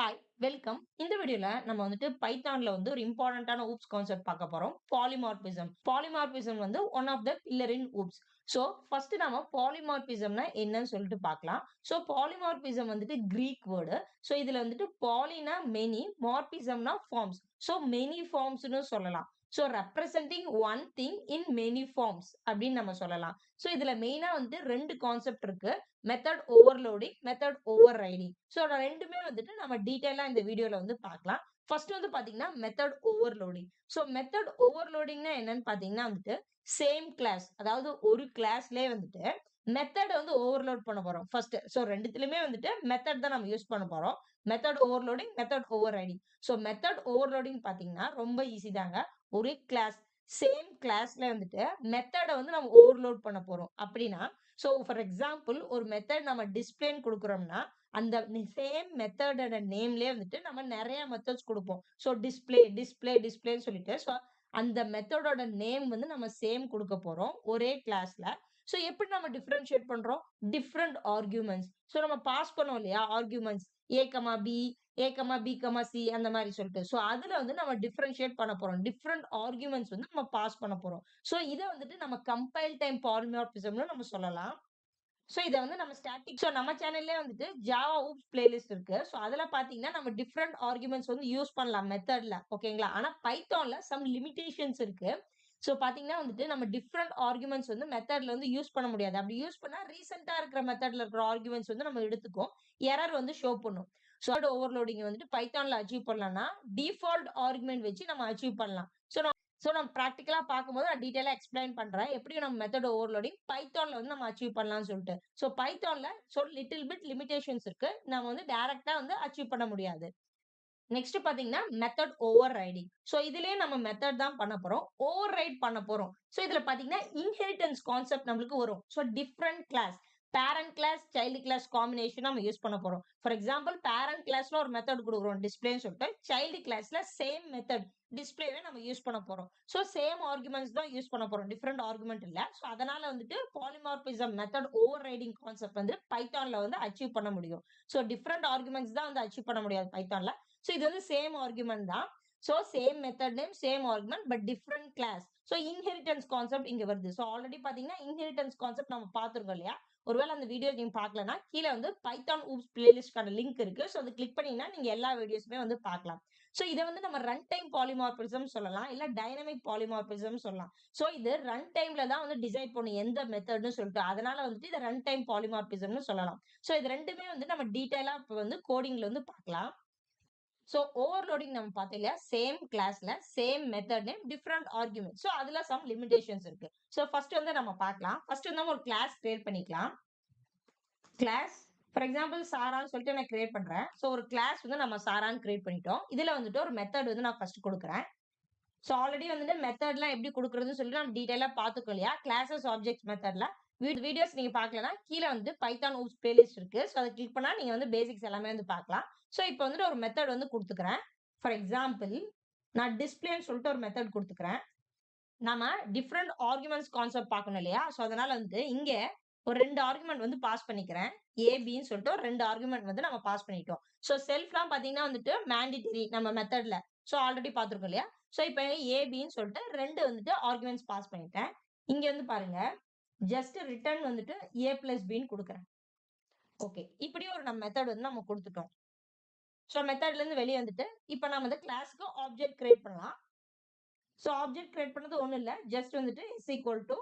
Hi, welcome. இந்த வீடியோல நம்ம வந்துட்டு பைத்தான்ல வந்து ஒரு இம்பார்ட்டன்டான ஊப்ஸ் கான்செப்ட் பார்க்க போறோம். பாலிமார்பிசம். பாலிமார்பிசம் வந்து one of the pillar in OOPS. So first நாம பாலிமார்பிசம்னா என்னன்னு சொல்லிட்டு பார்க்கலாம். ஸோ பாலிமார்பிசம் வந்துட்டு கிரீக் வேர்டு. ஸோ இதுல வந்துட்டு பாலினா மெனி, மார்பிசம்னா ஃபார்ம்ஸ். ஸோ மெனி ஃபார்ம்ஸ்னு சொல்லலாம். So representing one thing in many forms அப்படின்னு நம்ம சொல்லலாம். ஸோ இதுல மெயினா வந்து ரெண்டு கான்செப்ட் இருக்கு. Method overloading, method over riding. So ரெண்டுமே வந்துட்டு நம்ம டீடைலா இந்த வீடியோல வந்து பார்க்கலாம். ஃபர்ஸ்ட் வந்து பாத்தீங்கன்னா மெத்தட் ஓவர்லோடிங். ஸோ மெத்தட் ஓவர்லோடிங்னா என்னன்னு பாத்தீங்கன்னா வந்துட்டு சேம் கிளாஸ், அதாவது ஒரு கிளாஸ்லயே வந்துட்டு மெத்தட் வந்து ஓவர்லோட் பண்ண போறோம் ஃபர்ஸ்ட். ஸோ ரெண்டுத்துலயுமே வந்துட்டு மெத்தட் தான் நம்ம யூஸ் பண்ண போறோம். Method overloading, method over riding. So method overloading பாத்தீங்கன்னா ரொம்ப ஈஸி தாங்க. ஒரு கிளாஸ், சேம் கிளாஸ்ல வந்துட்டு மெத்தட வந்து நம்ம ஓவர்லோட் பண்ண போறோம். அப்படின்னா சோ ஃபார் எக்ஸாம்பிள் ஒரு மெத்தட் நம்ம டிஸ்பிளேன்னு குடுக்குறோம்னா, அந்த சேம் மெத்தடோட நேம்லயே வந்துட்டு நம்ம நெறைய மெத்தட்ஸ் குடுப்போம். சோ டிஸ்ப்ளேன்னு சொல்லிட்டு, சோ அந்த மெத்தடோட நேம் வந்து நம்ம சேம் குடுக்க போறோம். ஒரே கிளாஸ்ல. சோ எப்படி நம்ம டிஃபரன்ஷியேட் பண்றோம்? Different arguments. சோ நம்ம பாஸ் பண்ணோம் இல்லையா? ஆர்குமென்ட்ஸ் ஏ, பி, ஏ, பி, சி அந்த மாரி சொல்லிட்டு. சோ அதுல வந்து நம்ம டிஃபரன்ஷியேட் பண்ண போறோம். டிஃபரண்ட் ஆர்குமென்ட்ஸ் வந்து நம்ம பாஸ் பண்ண போறோம். சோ இத வந்துட்டு நம்ம கம்பைல் டைம் பாலிமார்பிசம்னு நம்ம சொல்லலாம். சோ இத வந்து நம்ம ஸ்டாட்டிக் நம்ம சேனல்லயே வந்துட்டு ஜாவா ஊப்ஸ் பிளேலிஸ்ட் இருக்கு. சோ அதுல பாத்தீங்கன்னா நம்ம டிஃபரண்ட் ஆர்குமென்ட்ஸ் வந்து யூஸ் பண்ணலாம் மெத்தட்ல. ஓகேங்களா? ஆனா பைத்தான்ல சம் லிமிட்டேஷன்ஸ் இருக்கு. சோ பாத்தீங்கன்னா வந்துட்டு நம்ம டிஃபரண்ட் ஆர்குமென்ட்ஸ் வந்து மெத்தட்ல வந்து யூஸ் பண்ண முடியாது. அப்படி யூஸ் பண்ணா ரீசென்ட்டா இருக்கிற மெத்தட்ல இருக்கிற ஆர்குமென்ட்ஸ் வந்து நம்ம எடுத்துக்கும். எரர் வந்து ஷோ பண்ணும். சோ ஓவர்லோடிங் வந்துட்டு பைத்தான்ல அச்சீவ் பண்ணலாம்னா, டிஃபால்ட் ஆர்குமென்ட் வச்சு நம்ம அச்சீவ் பண்ணலாம். நம்ம பிராக்டிகலா பார்க்கும்போது நான் டீடைலா எக்ஸ்பிளைன் பண்றேன். எப்படி நம்ம மெத்தட் ஓவர்லோடிங் பைத்தான்ல வந்து நம்ம அச்சீவ் பண்ணலாம்னு சொல்லிட்டு. பைத்தான்ல லிட்டில் பிட் லிமிட்டேஷன்ஸ் இருக்கு. நம்ம வந்து டைரக்ட்டா வந்து அச்சீவ் பண்ண முடியாது. நெக்ஸ்ட் பாத்தீங்கன்னா மெத்தட் ஓவர் ரைடிங். இதுலயே நம்ம மெத்தட் தான் பண்ண போறோம். ஓவர் ரைட் பண்ண போறோம். இதுல பாத்தீங்கன்னா இன்ஹெரிட்டன்ஸ் கான்செப்ட் நம்மளுக்கு வரும். Different class, parent class, child class combination நம்ம யூஸ் பண்ண போறோம். ஃபார் எக்ஸாம்பிள் பேரண்ட் கிளாஸ்ல ஒரு மெத்தட் குடுக்குறோம் டிஸ்ப்ளேன்னு சொல்லிட்டு. சைல்டு கிளாஸ்ல சேம் மெத்தட் டிஸ்ப்ளேவே நம்ம யூஸ் பண்ண போறோம். சேம் ஆர்குமெண்ட்ஸ் தான் யூஸ் பண்ண போறோம். டிஃபரண்ட் ஆர்குமெண்ட் இல்ல. அதனால வந்துட்டு polymorphism method over riding concept வந்து பைத்தான்ல வந்து அச்சீவ் பண்ண முடியும். டிஃபரண்ட் ஆர்குமெண்ட்ஸ் தான் வந்து அச்சீவ் பண்ண முடியாது பைத்தான்ல. இது வந்து சேம் ஆர்குமெண்ட் தான். Same method name, same argument but different class. Inheritance concept இங்க வருது. ஆல்ரெடி பாத்தீங்கன்னா இன்ஹெரிட்டன்ஸ் கான்செப்ட் நம்ம பாத்துருக்கோம் இல்லையா? ஒருவேளை அந்த வீடியோ நீங்க பார்க்கலன்னா, கீழ வந்து பைத்தான் ஊப்ஸ் பிளேலிஸ்ட்க்கான லிங்க் இருக்கு. அத கிளிக் பண்ணீங்கன்னா, நீங்க எல்லா வீடியோஸுமே வந்து பார்க்கலாம். இத வந்து நம்ம ரன் டைம் பாலிமார்பிசம் சொல்லலாம். இல்ல டைனமிக் பாலிமார்பிசம் சொல்லலாம். இது ரன் டைம்ல தான் வந்து டிசைட் பண்ணும் எந்த மெத்தட்ன்னு சொல்லிட்டு. அதனால வந்துட்டு இத ரன் டைம் பாலிமார்பிசம்னு சொல்லலாம். இது 2மே வந்து நம்ம டீடைலா இப்ப வந்து கோடிங்ல வந்து பார்க்கலாம். ஓவர்லோடிங் நம்ம பார்த்தோம் இல்லையா? சேம் கிளாஸ்ல same method name different argument. அதுல சம் லிமிட்டேஷன்ஸ் இருக்கு. ஃபர்ஸ்ட் வந்து நம்ம பார்க்கலாம். ஃபர்ஸ்ட் வந்து நம்ம ஒரு கிளாஸ் கிரியேட் பண்ணிக்கலாம். கிளாஸ் ஃபார் எக்ஸாம்பிள் சாரான்னு சொல்லிட்டு நான் கிரியேட் பண்றேன். ஒரு கிளாஸ் வந்து நம்ம சாரான்னு கிரியேட் பண்ணிட்டோம். இதுல வந்துட்டு ஒரு மெத்தட் வந்து நான் ஃபர்ஸ்ட் குடுக்குறேன். ஆல்ரெடி வந்துட்டு மெத்தட்லாம் எப்படி குடுக்குறதுன்னு சொல்லிட்டு நம்ம டீடைலா பார்த்துக்கோம் இல்லையா? கிளாஸஸ் ஆப்ஜெக்ட்ஸ் மெத்தட்ல. வீடியோஸ் நீங்க பார்க்கலன்னா, கீழ வந்து பைத்தான் ஊப்ஸ் பிளேலிஸ்ட் இருக்கு. அத கிளிக் பண்ணா நீங்க வந்து பேசிக்ஸ் எல்லாமே வந்து பார்க்கலாம். இப்ப வந்துட்டு ஒரு மெத்தட் வந்து குடுத்துக்கிறேன். ஃபார் எக்ஸாம்பிள் நான் டிஸ்ப்ளேன்னு சொல்லிட்டு ஒரு மெத்தட் குடுத்துக்கிறேன். நாம டிஃபரண்ட் ஆர்குமென்ட்ஸ் கான்செப்ட் பார்க்கணும் இல்லையா? அதனால வந்து இங்க ஒரு 2 ஆர்குமென்ட் வந்து பாஸ் பண்ணிக்கிறேன். ஏ, பின்னு சொல்லிட்டு ஒரு 2 ஆர்குமென்ட் வந்து நம்ம பாஸ் பண்ணிட்டோம். செல்ஃப்லாம் பார்த்தீங்கன்னா வந்துட்டு மேண்டேட்டரி நம்ம மெத்தட்ல. ஆல்ரெடி பார்த்திருக்கோம் இல்லையா? இப்ப ஏ, பின்னு சொல்லிட்டு 2 வந்துட்டு ஆர்குமென்ட்ஸ் பாஸ் பண்ணிட்டேன். இங்க வந்து பாருங்க, ஜஸ்ட் ரிட்டர்ன் வந்துட்டு ஏ பிளஸ் பின்னு குடுக்குறேன். ஓகே. இப்படி ஒரு நம்ம மெத்தட் வந்து நம்ம குடுத்துட்டோம். மெத்தட்ல இருந்து வெளிய வந்துட்டு, இப்ப நம்ம வந்து கிளாஸ்க்கு ஆப்ஜெக்ட் கிரியேட் பண்ணலாம். ஆப்ஜெக்ட் கிரியேட் பண்ணது ஒண்ணும் இல்ல. ஜஸ்ட் வந்துட்டு இஸ் ஈக்குவல் டூ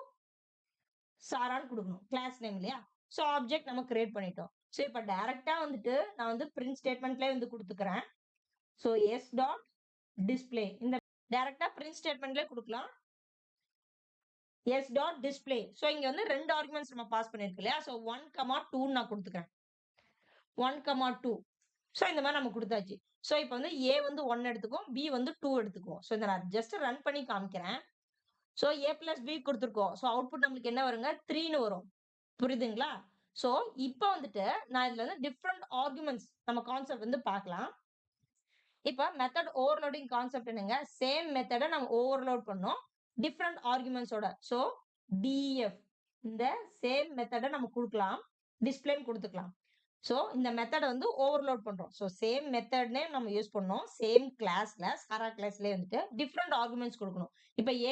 சாரான்னு குடுக்கணும். கிளாஸ் நேம் இல்லையா? ஆப்ஜெக்ட் நம்ம கிரியேட் பண்ணிட்டோம். இப்ப டைரக்ட்டா வந்துட்டு நான் வந்து பிரின்ட் ஸ்டேட்மென்ட்லயே வந்து குடுத்துக்கிறேன். எஸ் டாட் டிஸ்ப்ளே இந்த டைரக்ட்டா பிரின்ட் ஸ்டேட்மென்ட்லயே குடுக்கலாம். S dot display. இங்க வந்து 2 ஆர்குமென்ட்ஸ் நம்ம பாஸ் பண்ணிருக்கு இல்லையா? 1, 2ன்னு நான் குடுத்துக்கிறேன். 1, 2. இந்த மாரி நம்ம குடுத்தாச்சு. இப்ப வந்து ஏ வந்து 1 எடுத்துக்கும். பி வந்து 2 எடுத்துக்கும். இத நான் ஜஸ்ட் ரன் பண்ணி காமிக்கிறேன். ஏ பிளஸ் பி குடுத்துருக்கோம். அவுட்புட் நம்மளுக்கு என்ன வருங்க? 3ன்னு வரும். புரியுதுங்களா? சோ, இப்ப வந்துட்டு நான் இதுல வந்து டிஃபரண்ட் ஆர்குமென்ட்ஸ் நம்ம கான்செப்ட் வந்து பார்க்கலாம். இப்ப மெத்தட் ஓவர்லோடிங் கான்செப்ட் என்னங்க? சேம் மெத்தட நம்ம ஓவர்லோட் பண்ணோம். டிஃபரண்ட் ஆர்குமென்ட்ஸோட. டிஎஃப் இந்த சேம் மெத்தட நம்ம குடுக்கலாம். டிஸ்ப்ளேன்னு குடுத்துக்கலாம். ஸோ இந்த மெத்தட வந்து ஓவர்லோட் பண்றோம். ஸோ சேம் மெத்தட் நேம் நம்ம யூஸ் பண்ணோம். சேம் கிளாஸ்ல சாரா கிளாஸ்லயே வந்துட்டு டிஃபரெண்ட் ஆர்குமெண்ட்ஸ் குடுக்கணும். இப்ப ஏ,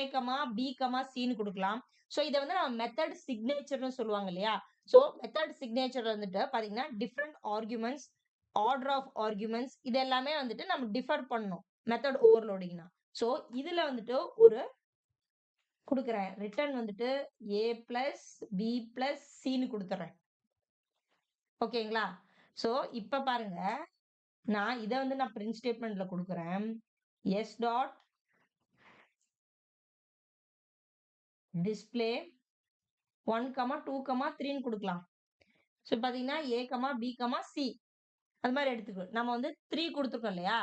பி, சின்னு குடுக்கலாம். ஸோ இத வந்து நம்ம மெத்தட் சிக்னேச்சர்ன்னு சொல்லுவாங்க இல்லையா? ஸோ மெத்தட் சிக்னேச்சர் வந்துட்டு பாத்தீங்கன்னா, different arguments, order of arguments இது எல்லாமே வந்துட்டு நம்ம டிஃபர் பண்ணணும். மெத்தட் ஓவர்லோடிங்னா. ஸோ இதுல வந்துட்டு ஒரு குடுக்குறேன். ரிட்டர்ன் வந்துட்டு ஏ பிளஸ் பி பிளஸ் சின்னு குடுத்துர்றேன். ஓகேங்களா? ஸோ இப்ப பாருங்க, இத வந்து நான் பிரிண்ட் ஸ்டேட்மெண்ட்ல குடுக்குறேன். எஸ் டாட் டிஸ்ப்ளே 1, 2, 3ன்னு குடுக்கலாம். ஸோ பாத்தீங்கன்னா, ஏ, பி, சி அது மாரி எடுத்துக்கணும். நம்ம வந்து 3 குடுத்துருக்கோம் இல்லையா?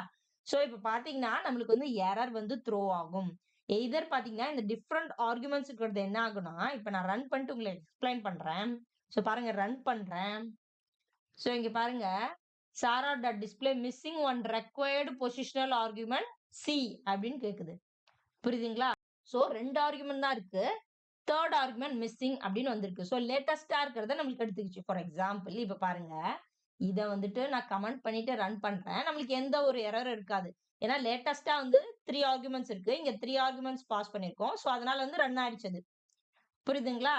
ஸோ இப்ப பாத்தீங்கன்னா, நம்மளுக்கு வந்து எரர் வந்து த்ரோ ஆகும். எய்தர் பாத்தீங்கன்னா, இந்த டிஃபரெண்ட் ஆர்குமெண்ட்ஸ் இருக்கிறது என்ன ஆகும்னா, இப்ப நான் ரன் பண்ணிட்டு உங்களுக்கு எக்ஸ்ப்ளைன் பண்றேன். ஸோ பாருங்க ரன் பண்றேன். ஸோ இங்க பாருங்க, Sara dot display missing one required positional argument C அப்படின்னு கேக்குது. புரியுதுங்களா? ஸோ 2 ஆர்குமென்ட் தான் இருக்கு. 3 ஆர்குமென்ட் மிஸ்ஸிங் அப்படின்னு வந்திருக்கு. ஸோ லேட்டஸ்ட்டா இருக்கிறத நம்மளுக்கு எடுத்துக்கிச்சு. ஃபார் எக்ஸாம்பிள் இப்ப பாருங்க, இத வந்துட்டு நான் கமெண்ட் பண்ணிட்டு ரன் பண்றேன். நம்மளுக்கு எந்த ஒரு எரரும் இருக்காது. ஏன்னா லேட்டஸ்ட்டா வந்து 3 ஆர்குமெண்ட்ஸ் இருக்கு. இங்க 3 ஆர்குமெண்ட்ஸ் பாஸ் பண்ணியிருக்கோம். ஸோ அதனால வந்து ரன் ஆயிடுச்சு அது. புரியுதுங்களா?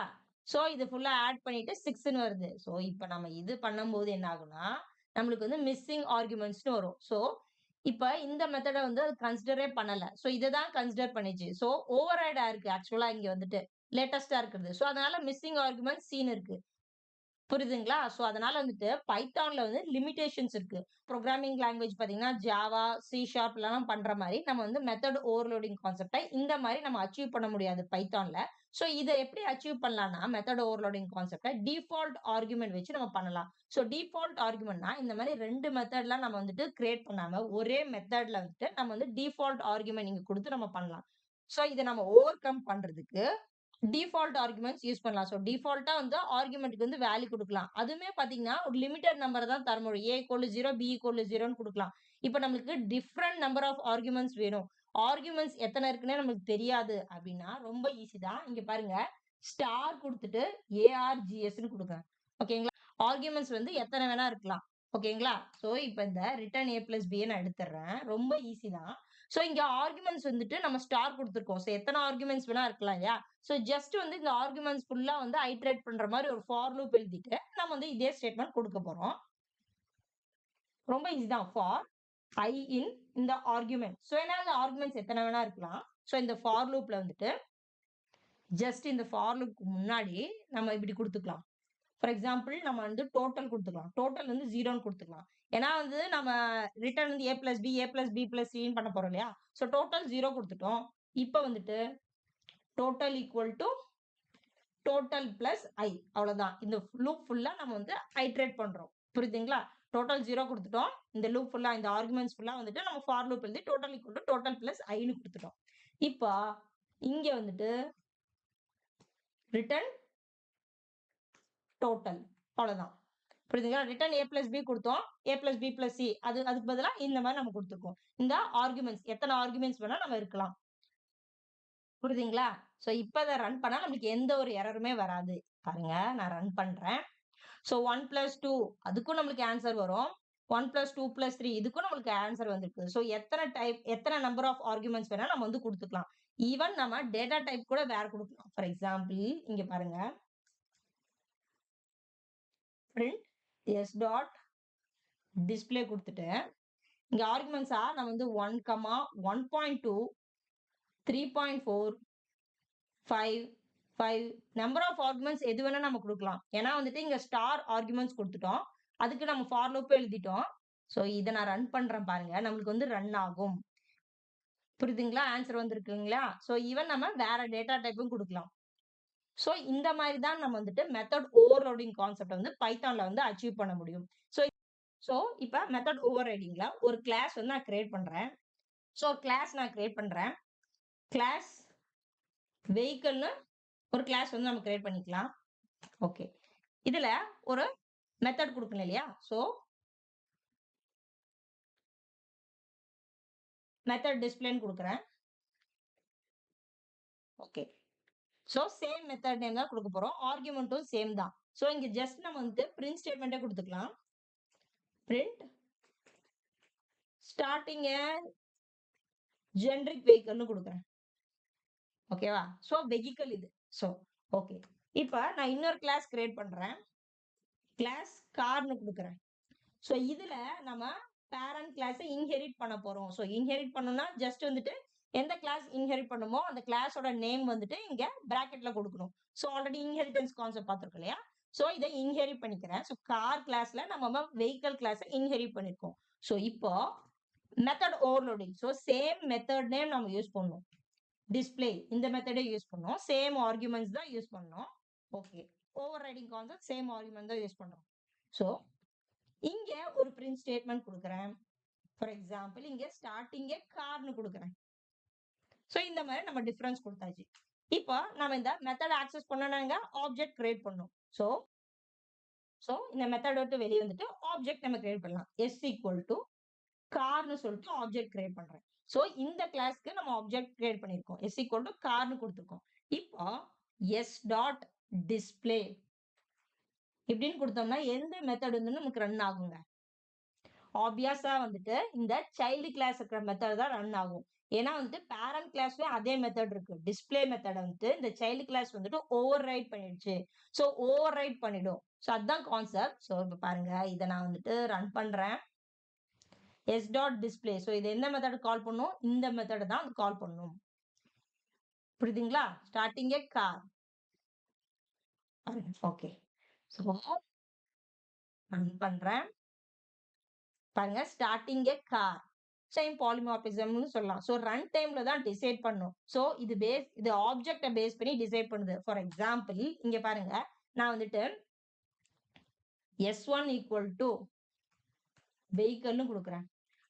சோ இது ஃபுல்லா ஆட் பண்ணிட்டு 6ன்னு வருது. சோ இப்ப நம்ம இது பண்ணும்போது என்ன ஆகும்னா, நம்மளுக்கு வந்து மிஸ்ஸிங் ஆர்குமெண்ட்ஸ்ன்னு வரும். சோ இப்ப இந்த மெத்தட வந்து அது கன்சிடரே பண்ணல. சோ இத தான் கன்சிடர் பண்ணிச்சு. சோ ஓவர் ரைட் ஆயிருக்கு ஆக்சுவலா இங்க வந்துட்டு. லேட்டஸ்ட்டா இருக்கிறது. சோ அதனால மிஸ்ஸிங் ஆர்குமெண்ட் சின்னு இருக்கு. புரியுதுங்களா? சோ அதனால வந்துட்டு பைத்தான்ல வந்து லிமிட்டேஷன்ஸ் இருக்கு. புரோகிராமிங் லாங்குவேஜ் பார்த்தீங்கன்னா, ஜாவா, சி ஷார்ப்லலாம் பண்ற மாரி நம்ம வந்து மெத்தட் ஓவர்லோடிங் கான்செப்ட்ட இந்த மாரி நம்ம அச்சீவ் பண்ண முடியாது பைத்தான்ல. சோ இத எப்படி அச்சீவ் பண்ணலாம்னா, மெத்தட் ஓவர்லோடிங் கான்செப்ட்ட டிஃபால்ட் ஆர்குமென்ட் வச்சு நம்ம பண்ணலாம். சோ டிஃபால்ட் ஆர்குமென்ட்னா இந்த மாரி 2 மெத்தட்லாம் நம்ம வந்துட்டு கிரியேட் பண்ணாம, ஒரே மெத்தட்ல வந்துட்டு நம்ம வந்து டிஃபால்ட் ஆர்குமென்ட் இங்க குடுத்து நம்ம பண்ணலாம். சோ இத நம்ம ஓவர் கம் பண்றதுக்கு டிஃபால்ட் ஆர்குமெண்ட்ஸ் யூஸ் பண்ணலாம். சோ டிஃபால்ட்டா வந்து ஆர்குமென்ட்க்கு வந்து வேல்யூ குடுக்கலாம். அதுவுமே பாத்தீங்கன்னா, ஒரு லிமிட்டட் நம்பர் தான் தர முடியும். A = 0, B = 0ன்னு குடுக்கலாம். இப்ப நம்மளுக்கு டிஃபரெண்ட் நம்பர் ஆஃப் ஆர்குமெண்ட்ஸ் வேணும். ஆர்குமெண்ட்ஸ் எத்தன இருக்குன்னே நமக்கு தெரியாது அப்டின்னா, ரொம்ப ஈஸி தான். இங்க பாருங்க, ஸ்டார் குடுத்துட்டு ARGSன்னு குடுங்க. ஓகேங்களா? ஆர்குமெண்ட்ஸ் வந்து எத்தன வேணா இருக்கலாம். ஓகேங்களா? சோ இப்ப இந்த ரிட்டர்ன் A + B நான் எடுத்துர்றேன். ரொம்ப ஈஸி தான். சோ இங்க ஆர்குமெண்ட்ஸ் வந்துட்டு நம்ம ஸ்டார் குடுத்துருக்கோம். சோ எத்தன ஆர்குமெண்ட்ஸ் வேணா இருக்கலாம் இல்லையா? சோ ஜஸ்ட் வந்து இந்த ஆர்குமெண்ட்ஸ் ஃபுல்லா வந்து ஐட்டரேட் பண்ற மாரி ஒரு ஃபார் லூப் எழுதிட்டு, நம்ம வந்து இதே ஸ்டேட்மெண்ட் குடுக்க போறோம். ரொம்ப ஈஸி தான். ஃபார் I இன் இந்த ஆர்குமென்ட். சோ ஏன்னா அந்த ஆர்குமெண்ட்ஸ் எத்தன வேணா இருக்கலாம். சோ இந்த ஃபார் லூப்ல வந்துட்டு ஜஸ்ட் இந்த ஃபார் லூப்க்கு முன்னாடி நம்ம இப்படி குடுத்துக்கலாம். ஃபார் எக்ஸாம்பிள் நம்ம வந்து டோட்டல் குடுத்துக்கலாம். டோட்டல் வந்து 0ன்னு குடுத்துக்கலாம். ஏன்னா வந்து நம்ம ரிட்டர்ன் வந்து A+B+B+Cன்னு பண்ண போறோம் இல்லையா? சோ டோட்டல் 0 குடுத்துட்டோம். இப்ப வந்துட்டு total equal to total plus i அவ்வளவுதான். இந்த லூப் ஃபுல்லா நம்ம வந்து ஐட்ரேட் பண்றோம். புரியுதுங்களா? டோட்டல் 0 குடுத்துட்டோம். இந்த லூப் ஃபுல்லா இந்த ஆர்குமெண்ட்ஸ் ஃபுல்லா வந்துட்டு நம்ம ஃபார் லூப் எழுதி total equal to total plus ஐன்னு குடுத்துட்டோம். இப்ப இங்க வந்துட்டு ரிட்டர்ன் டோட்டல் அவ்வளவுதான். புரியுதுங்களா? Return A+B குடுத்தோம். A+B+C அதுக்கு பதிலா இந்த மாரி நம்ம குடுத்துருக்கோம். இந்த ஆர்குமெண்ட்ஸ் எத்தன ஆர்குமெண்ட்ஸ் வேணா நம்ம இருக்கலாம். புரியுதுங்களா? சோ இப்ப அத ரன் பண்ணா நமக்கு எந்த ஒரு எரருமே வராது. பாருங்க நான் ரன் பண்றேன். சோ 1 + 2 அதுக்கும் நம்மளுக்கு ஆன்ஸர் வரும். 1 + 2 + 3 இதுக்கும் நம்மளுக்கு ஆன்ஸர் வந்திருக்கு. சோ எத்தன நம்பர் ஆஃப் ஆர்குமெண்ட்ஸ் வேணா நம்ம வந்து குடுத்துக்கலாம். ஈவன் நம்ம டேட்டா டைப் கூட வேற குடுக்கலாம். ஃபார் எக்ஸாம்பிள் இங்க பாருங்க. பிரிண்ட் s டாட் டிஸ்ப்ளே குடுத்துட்டு, இங்க ஆர்குமெண்ட்ஸா நான் வந்து 1, 1.2, 3.4, 5, 5 நம்பர் ஆஃப் ஆர்குமெண்ட்ஸ் எது வேணா நம்ம குடுக்கலாம். ஏன்னா வந்துட்டு இங்க ஸ்டார் ஆர்குமெண்ட்ஸ் குடுத்துட்டோம். அதுக்கு நம்ம ஃபார் லூப் எழுதிட்டோம். சோ இத நான் ரன் பண்றேன் பாருங்க. நம்மளுக்கு வந்து ரன் ஆகும். புரியுதுங்களா? ஆன்ஸர் வந்திருக்குங்களா? சோ ஈவன் நம்ம வேற டேட்டா டைப்பும் குடுக்கலாம். சோ இந்த மாரி தான் நம்ம வந்துட்டு மெத்தட் ஓவர்லோடிங் கான்செப்ட்ட வந்து பைத்தான்ல வந்து அச்சீவ் பண்ண முடியும். சோ சோ இப்ப மெத்தட் ஓவர்ரைடிங்ல ஒரு கிளாஸ் வந்து நான் கிரியேட் பண்றேன். சோ கிளாஸ் நான் கிரியேட் பண்றேன். கிளாஸ் வெஹிக்கிள்னு ஒரு கிளாஸ் வந்து நம்ம கிரியேட் பண்ணிக்கலாம். ஓகே. இதுல ஒரு மெத்தட் குடுக்கணும் இல்லையா? சோ மெத்தட் டிஸ்ப்ளேன்னு குடுக்குறேன். Okay. So same method name தான் குடுக்க போறோம். ஆர்குமென்ட்டும் சேம் தான். சோ இங்க ஜஸ்ட் நம்ம வந்து பிரிண்ட் ஸ்டேட்மென்ட்டே குடுத்துக்கலாம். print starting a generic vehicle கொடுக்குறேன். ஓகேவா? ஸோ வெஹிக்கிள் இது. So okay. இப்ப நான் இன்னொரு கிளாஸ் கிரியேட் பண்றேன். கிளாஸ் கார்னு கொடுக்குறேன். ஸோ இதுல நம்ம பேரண்ட் கிளாஸை இன்ஹெரிட் பண்ண போறோம். ஸோ இன்ஹெரிட் பண்ணணும்னா ஜஸ்ட் வந்துட்டு எந்த கிளாஸ் இன்ஹெரிட் பண்ணுமோ அந்த கிளாஸோட நேம் வந்துட்டு இங்க பிராக்கெட்ல கொடுக்கணும். ஸோ ஆல்ரெடி இன்ஹெரிட்டன்ஸ் கான்செப்ட் பார்த்துருக்கோம் இல்லையா? ஸோ இதை இன்ஹெரிட் பண்ணிக்கிறேன். ஸோ கார் கிளாஸ்ல நம்ம வெஹிக்கிள் கிளாஸை இன்ஹெரிட் பண்ணிருக்கோம். ஸோ இப்போ method overloading. So same method name நம்ம யூஸ் பண்ணணும். டிஸ்பிளே இந்த மெத்தடே யூஸ் பண்ணோம். சேம் ஆர்குமெண்ட்ஸ் தான் யூஸ் பண்ணோம். Okay. Over riding concept same argument தான் யூஸ் பண்றோம். ஸோ இங்க ஒரு பிரிண்ட் ஸ்டேட்மெண்ட் கொடுக்குறேன். ஃபார் எக்ஸாம்பிள் இங்க ஸ்டார்டிங் கார்னு கொடுக்குறேன். ஸோ இந்த மாதிரி நம்ம டிஃபரன்ஸ் கொடுத்தாச்சு. இப்போ நம்ம இந்த மெத்தட் ஆக்சஸ் பண்ணணுங்க ஆப்ஜெக்ட் கிரியேட் பண்ணணும். ஸோ இந்த மெத்தட் விட்டு வெளியே வந்துட்டு ஆப்ஜெக்ட் நம்ம கிரியேட் பண்ணலாம். எஸ் ஈக்குவல் டு கார்னு சொல்லிட்டு ஆப்ஜெக்ட் கிரியேட் பண்றேன். ஸோ இந்த கிளாஸ்க்கு நம்ம ஆப்ஜெக்ட் கிரியேட் பண்ணிருக்கோம். எஸ் ஈக்குவல் டு கார்னு கொடுத்துருக்கோம். இப்போ எஸ் டாட் டிஸ்பிளே இப்படின்னு கொடுத்தோம்னா எந்த மெத்தட் வந்து நமக்கு ரன் ஆகுங்க? ஆப்வியஸா வந்துட்டு இந்த சைல்டு கிளாஸ் இருக்கிற மெத்தட் தான் ரன் ஆகும். ஏன்னா வந்துட்டு பேரண்ட் கிளாஸ்ல அதே மெத்தட் இருக்கு. டிஸ்பிளே மெத்தட் வந்துட்டு இந்த சைல்டு கிளாஸ் வந்துட்டு ஓவர் ரைட் பண்ணிடுச்சு. ஸோ ஓவர் ரைட் பண்ணிடும். ஸோ அதுதான் கான்செப்ட். ஸோ இப்போ பாருங்க இதை நான் வந்துட்டு ரன் பண்றேன். S dot display. ஸோ இது எந்த மெத்தட் கால் பண்ணும்? இந்த மெத்தட் தான் கால் பண்ணும். புரியுதுங்களா? ஸ்டார்டிங் ஏ கார். ஓகே. ஸோ ரன் பண்றேன். பாருங்க ஸ்டார்டிங் ஏ கார். சேம் பாலிமார்பிசம்னு சொல்லலாம். ஸோ ரன் டைம்ல தான் டிசைட் பண்ணும். ஸோ இது ஆப்ஜெக்டை பேஸ் பண்ணி டிசைட் பண்ணுது. ஃபார் எக்ஸாம்பிள் இங்க பாருங்க நான் வந்துட்டு S1 ஈக்குவல் டு வெஹிக்கல்னு கொடுக்குறேன்.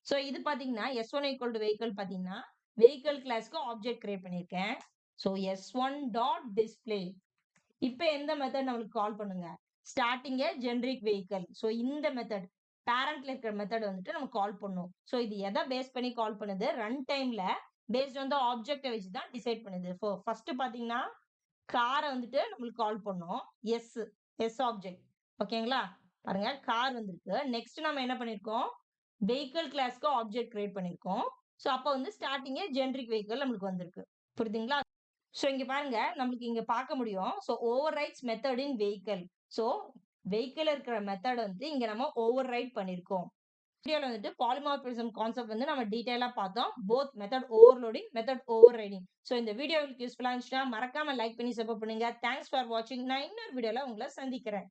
ஸோ இது பாத்தீங்கன்னா S1 ஈக்குவல் டு வெஹிக்கல் பாத்தீங்கன்னா வெஹிக்கல் கிளாஸ்க்கு ஆப்ஜெக்ட் கிரியேட் பண்ணியிருக்கேன். So S1 dot display. இப்போ எந்த மெத்தட் நம்மளுக்கு கால் பண்ணுங்க? ஸ்டார்டிங் ஏ ஜெனரிக் வெஹிக்கல். ஸோ இந்த மெத்தட் பேரண்ட்ல இருக்கிற மெத்தட் வந்துட்டு நம்ம கால் பண்ணும். ஸோ இது எதை பேஸ் பண்ணி கால் பண்ணுது? ரன் டைம்ல பேஸ்ட் வந்து ஆப்ஜெக்டை வச்சு தான் டிசைட் பண்ணுது. ஃபர்ஸ்ட் பாத்தீங்கன்னா காரை வந்துட்டு நம்மளுக்கு கால் பண்ணோம். S object. ஓகேங்களா? பாருங்க கார் வந்திருக்கு. நெக்ஸ்ட் நம்ம என்ன பண்ணிருக்கோம்? வெஹிக்கிள் கிளாஸ்க்கு ஆப்ஜெக்ட் கிரியேட் பண்ணிருக்கோம். ஸோ அப்போ வந்து ஸ்டார்டிங்கே ஜெனரிக் வெஹிக்கிள் நம்மளுக்கு வந்திருக்கு. புரியுதுங்களா? ஸோ இங்க பாருங்க நம்மளுக்கு இங்க பார்க்க முடியும். So overrides method in vehicle. So vehicle இருக்கிற மெத்தட் வந்து இங்க நம்ம ஓவர் ரைட் பண்ணிருக்கோம். வீடியோல வந்துட்டு பாலிமார்பிசம் கான்செப்ட் வந்து நம்ம டீடைலா பார்த்தோம். Both method overloading, method over riding. So இந்த வீடியோ உங்களுக்கு யூஸ்ஃபுல்லா இருந்துச்சுன்னா மறக்காம லைக் பண்ணி சப்போர்ட் பண்ணுங்க. தேங்க்ஸ் ஃபார் வாட்சிங். நான் இன்னொரு வீடியோல உங்களை சந்திக்கிறேன்.